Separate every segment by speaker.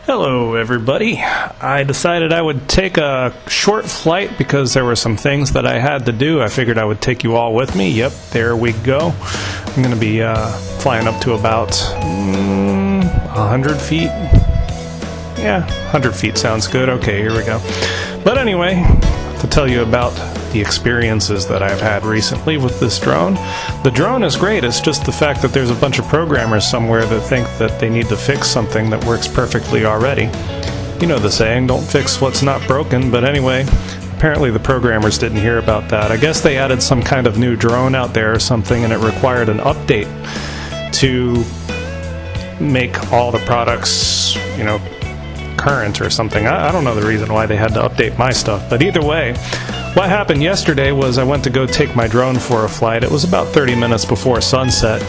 Speaker 1: Hello everybody. I decided I would take a short flight because there were some things that I had to do. I figured I would take you all with me. Yep, there we go. I'm going to be flying up to about 100 feet. Yeah, 100 feet sounds good. Okay, here we go. But anyway, to tell you about the experiences that I've had recently with this drone. The drone is great, it's just the fact that there's a bunch of programmers somewhere that think that they need to fix something that works perfectly already. You know the saying, don't fix what's not broken, but anyway, apparently the programmers didn't hear about that. I guess they added some kind of new drone out there or something and it required an update to make all the products, you know, current or something. I don't know the reason why they had to update my stuff, but either way, what happened yesterday was I went to go take my drone for a flight. It was about 30 minutes before sunset,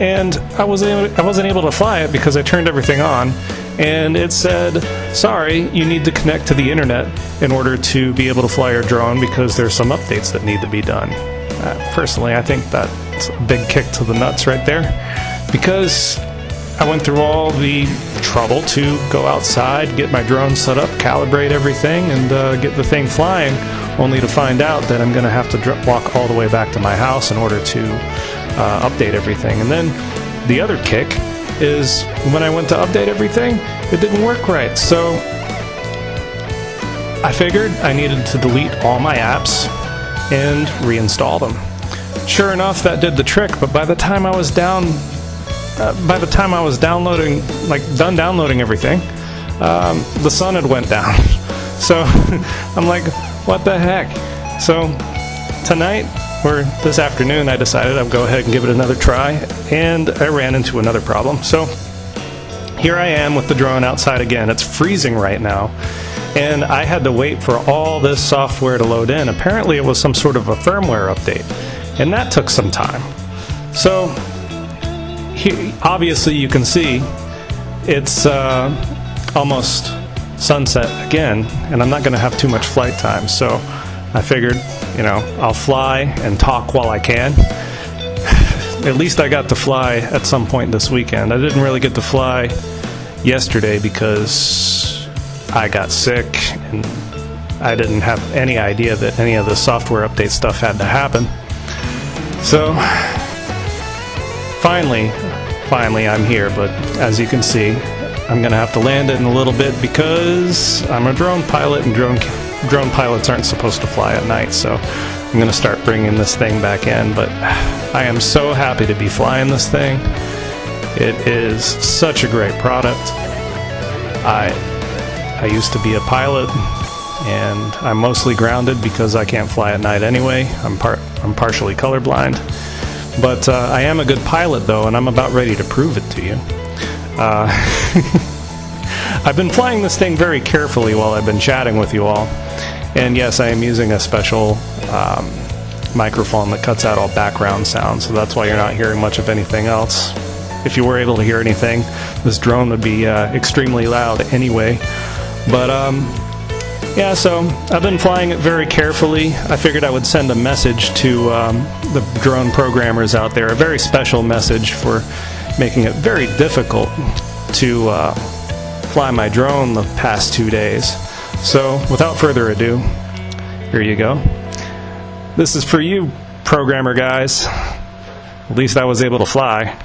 Speaker 1: and I wasn't able to fly it because I turned everything on, and it said, sorry, you need to connect to the internet in order to be able to fly your drone because there's some updates that need to be done. Personally, I think that's a big kick to the nuts right there, because I went through all the trouble to go outside, get my drone set up, calibrate everything, and get the thing flying, only to find out that I'm going to have to walk all the way back to my house in order to update everything. And then the other kick is when I went to update everything, it didn't work right. So I figured I needed to delete all my apps and reinstall them. Sure enough, that did the trick, but by the time I was done downloading everything, the sun had went down. So I'm like, what the heck? So tonight, or this afternoon, I decided I'd go ahead and give it another try, and I ran into another problem. So here I am with the drone outside again. It's freezing right now, and I had to wait for all this software to load in. Apparently it was some sort of a firmware update, and that took some time. So here, obviously you can see it's almost sunset again, and I'm not going to have too much flight time, so I figured, you know, I'll fly and talk while I can. At least I got to fly at some point this weekend. I didn't really get to fly yesterday because I got sick and I didn't have any idea that any of the software update stuff had to happen. So finally I'm here, but as you can see, I'm gonna have to land it in a little bit because I'm a drone pilot, and drone pilots aren't supposed to fly at night, so I'm gonna start bringing this thing back in. But I am so happy to be flying this thing. It is such a great product. I used to be a pilot, and I'm mostly grounded because I can't fly at night anyway. I'm partially colorblind. But I am a good pilot, though, and I'm about ready to prove it to you. I've been flying this thing very carefully while I've been chatting with you all. And yes, I am using a special microphone that cuts out all background sounds, so that's why you're not hearing much of anything else. If you were able to hear anything, this drone would be extremely loud anyway. But yeah, so I've been flying it very carefully. I figured I would send a message to the drone programmers out there, a very special message for making it very difficult to fly my drone the past 2 days. So without further ado, here you go. This is for you, programmer guys. At least I was able to fly.